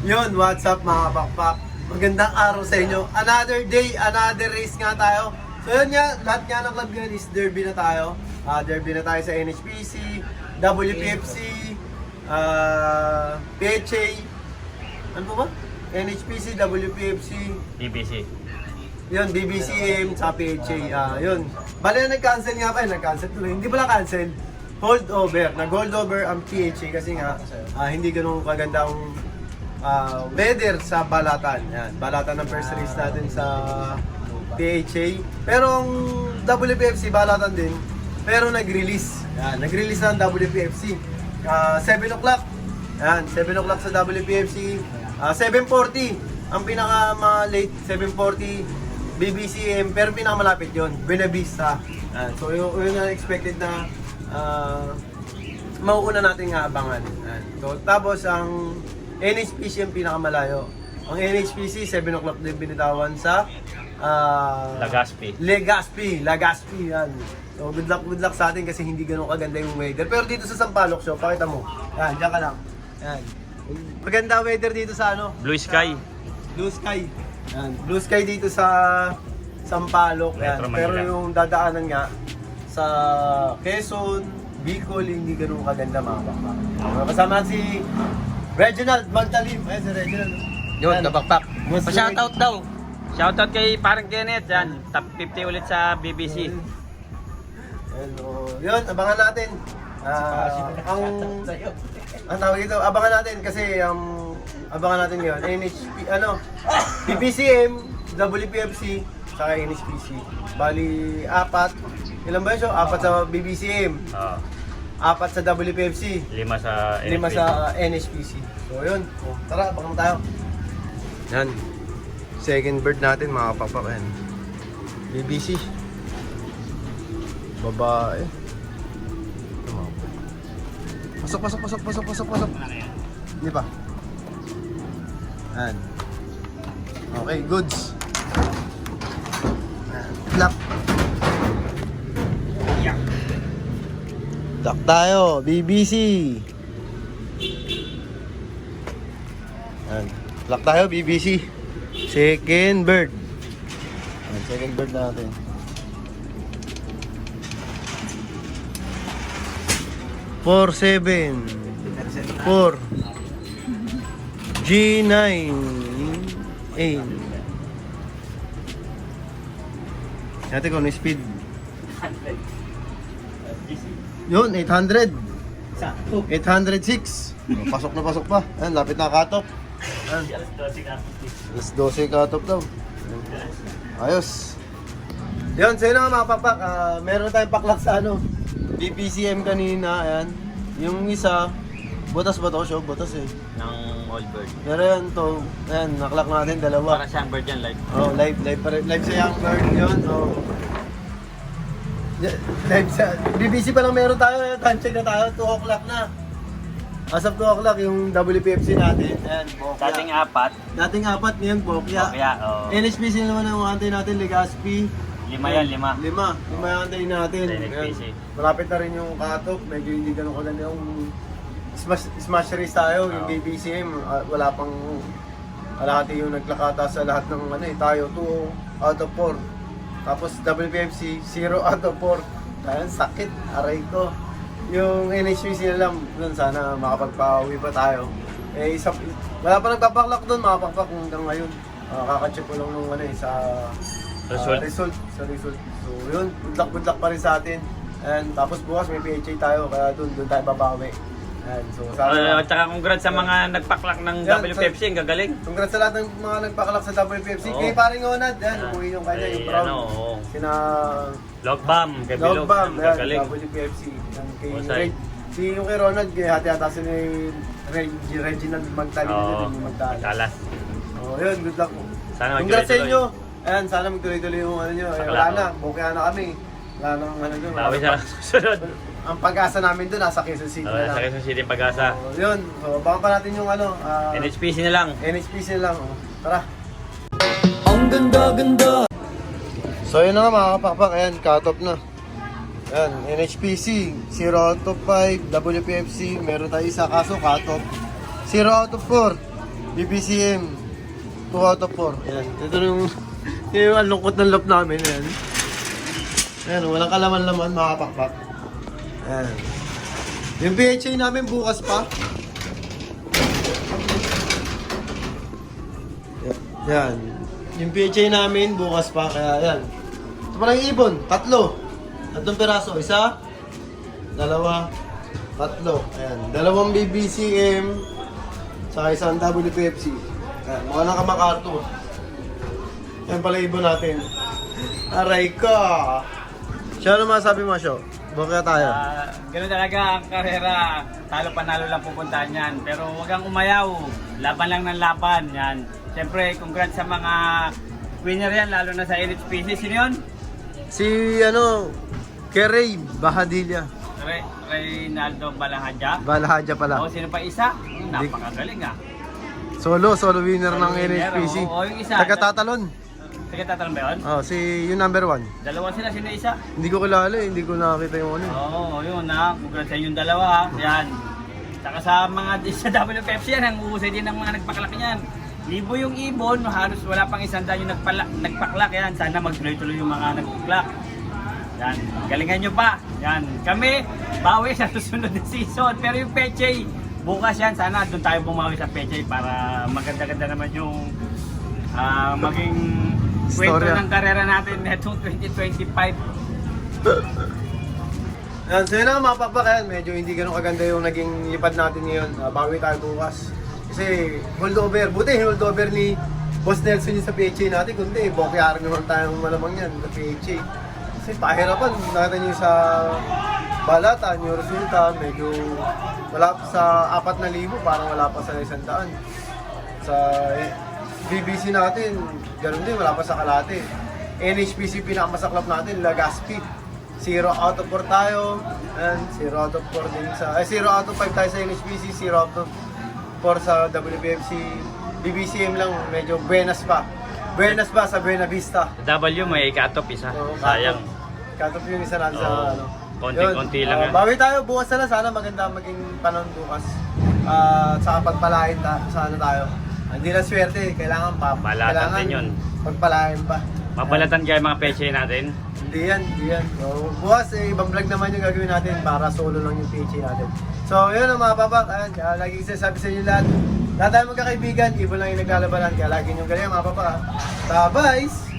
Yun, what's up mga kapakpak? Magandang araw sa inyo. Another day, another race nga tayo. So yun nga, lahat nga ng club ngayon is derby na tayo. Derby na tayo sa NHPC, WPFC, PHA, ano po ba? NHPC, WPFC, BBC. yun, BBCM, sa PHA. Yun. Bale na nag-cancel nga pa, nag-cancel tuloy. Hindi pala cancel, hold over. Nag-hold over ang PHA kasi nga hindi ganun kaganda ang weather sa balatan. Yan, balatan ng first race natin sa PHA. Pero ang WPFC balatan din, pero nag-release. Yan, nag-release na ang WPFC. 7 o'clock. Yan, 7 o'clock sa WPFC. 7:40 ang pinaka-late, 7:40 BBCM, pero pinakamalapit yun, Buena Vista. So yun ang expected na mauuna natin nga abangan. So tapos ang NHPC ang pinakamalayo. Ang NHPC 7 o'clock din binitawan sa Legazpi yan. So good luck sa atin kasi hindi ganoon kaganda yung weather. Pero dito sa Sampaloc show, pakita mo. Yan, diyan ka lang. Yan. Maganda weather dito sa ano? Blue sky. Blue sky. Yan. Blue sky dito sa Sampaloc. Yan. Pero yung dadaanan nga sa Quezon, Bicol, hindi ganoon kaganda mga bakbak. Kasama si Reginald Magtalim. Ayan si Reginald. Yun, kabakpak. Mas Pa-shoutout daw. Shoutout kay parang Kenneth yan. Top 50 ulit sa BBC. Yun, abangan natin. Ang tawag ito, abangan natin kasi abangan natin yun. NHP, PPCM, WPFC, saka NHPC. Bali, 4. Ilan ba yun? 4 sa BBCM. 4 sa WPFC. 5 sa 5 sa NHPC. So yun, tara, abangan tayo. Yan. Second bird natin mga kapapakan. BBC. Babae. Pasok. Hindi pa. Yan. Okay, goods. Lock. Lock tayo, BBC. Yan. Lock tayo, BBC. Second bird. Yan, second bird natin. Four, 7, 4, G9, 8. Natin kung ano yung speed. Yun, 800. 806. Pasok na pasok pa. Ayan, lapit na cut-off. Alas 12 cut-off daw. Ayos. Yun, sa'yo na nga mga papak. Meron tayong paklak sa BPCM kanina, ayan. Yung isa, butas ba to? Show, butas eh. Ng old bird. Pero yan to, ayan, naklak natin dalawa. Para siyang bird yan, live. Oh, live sa young bird yun. Oh. Live sa, BBC pa lang meron tayo, time check na tayo, 2 o'clock na. As of 2 o'clock yung WPFC natin, ayan, Bokya. Dating 4, ngayon Bokya. NHPC naman ang antay natin, Legazpi. 5 yan, 5. 5 yung antayin natin. NHPC. Malapit na rin yung cut-off, medyo hindi ganun kaganda yung smash race tayo, yung BBCM, wala pang kalahati yung naglakata sa lahat ng tayo 2 out of 4. Tapos WPFC 0 out of 4. Ayan, sakit, aray ko. Yung NHPC na lang, doon sana makapagpawi pa tayo. Wala pa nagpapaklak doon, makapakpak hanggang ngayon. Kakacheck ko lang nung sa result. So yun, good luck pa rin sa atin. And tapos bukas may PHA tayo, kaya doon tayo babawi. And so Tsaka congrats sa mga nagpaklak ng WPFC, ang gagaling. Congrats sa lahat ng mga nagpaklak sa WPFC. Kay paring Onad, umuwi yung kanya, yung proud. Sina Logbam, kay Bilog, ang gagaling. WPFC. Kay yung kay Ronald, hati-hatasin ni Reginald Magtalim yung Magtalas. So yun, good luck po. Sana congrats sa inyo. Ayan, sana magtuloy-tuloy yung nyo. Wala na, bukya na kami. Wala nang doon. Bawi sa susunod. Ang pag-asa namin doon, nasa Quezon City na lang. Sa Quezon City yung pag-asa. Yun, so baka pa natin yung NHPC na lang. NHPC na lang. Tara. Ang ganda-ganda. So yun na nga mga kapakpak, ayan, cut-off na. Ayan, NHPC, 0 out of 5, WPFC, meron tayo isa kaso cut-off. 0 out of 4. BBCM 2 out of 4. Ayan. Ito yung ang lungkot ng loob namin. Ayan. Ayan, walang kalaman-laman, makapakpak. Ayan. Yung PHA namin bukas pa. Yan. Yung PHA namin bukas pa, kaya yan. Ito pa lang yung ibon, 3. 3 piraso, 1, 2, 3. Ayan, 2 BBCM, saka 1 WPFC. Ayan, mukha ng kamakarto. Yan pala yung ibon natin. Aray ko! Siya, ano masabi mo, Syo? Bukaya tayo. Ganun talaga ang karera. Talo panalo lang pupuntahan yan. Pero huwag kang umayaw. Laban lang ng laban. Yan. Siyempre, congrats sa mga winner yan, lalo na sa NHPC. Sino yun? Si, Kerey Bahadilla. Reynaldo Balahadja. Balahadja pala. O, sino pa isa? Napakagaling ah. Solo winner ng winner, NHPC. oo, yung isa. Taga-tatalon. Tatalon ba yun? Oh, si yung number 1. Dalawa sila, sino isa? Hindi ko kilala hindi ko nakakita yung ano. Oo, yun ha. Congrats sa inyong dalawa ha. Yan. Saka sa mga sa WPFC yan, ang uhusay din ng mga nagpaklak niyan. Libo yung ibon, halos wala pang 100 yung nagpaklak yan. Sana magtuloy-tuloy yung mga nagpaklak. Yan, galingan nyo pa. Yan, kami, bawi sa susunod na season. Pero yung Pechay, bukas yan, sana doon tayo bumawi sa Pechay para maganda-ganda naman yung maging kwento Storya. ng karera natin netong 2025. Yan, so yun na mga pakpak yan. Medyo hindi ganun kaganda yung naging lipad natin ngayon. Bawi tayo bukas. Kasi holdover, buti holdover ni Boss Nelson yung sa PHA natin. Kundi, bokyari naman tayong malamang yan sa PHA. Kasi pahirapan, nakita nyo sa balatan, yung resulta, medyo wala pa sa 4,000, parang wala pa sa 100. Sa BBC natin, ganun din, wala pa sa kalate. NHPC pinakamasaklap natin, Lagaspi. 0 out of 4 tayo, and 0 out of 4 din sa, 0 out of 5 tayo sa NHPC, 0 out of 4 sa WPFC. BBCM lang, medyo buenas pa. Buenas pa sa Buena Vista. W may cut-off isa. So, Sayang. Cut-off yung isa lang sa Oo. ano. Konti-konti Yun, lang yan. bawi tayo bukas na lang. Sana maganda maging panahon bukas. Saka pagpalain sana tayo. Hindi na swerte. Kailangan pa. Balatan din yun. Pagpalain pa. Mabalatan kayo mga peche natin. Hindi yan. So, bukas, ibang vlog naman yung gagawin natin para solo lang yung PHA natin. So, yun ang mga papak. Ayan, lagi sinasabi sa inyo lahat. Lahat tayo magkakaibigan. Ibon lang yung naglalabanan. Kaya lagi nyo galing mga papak. Bye-bye!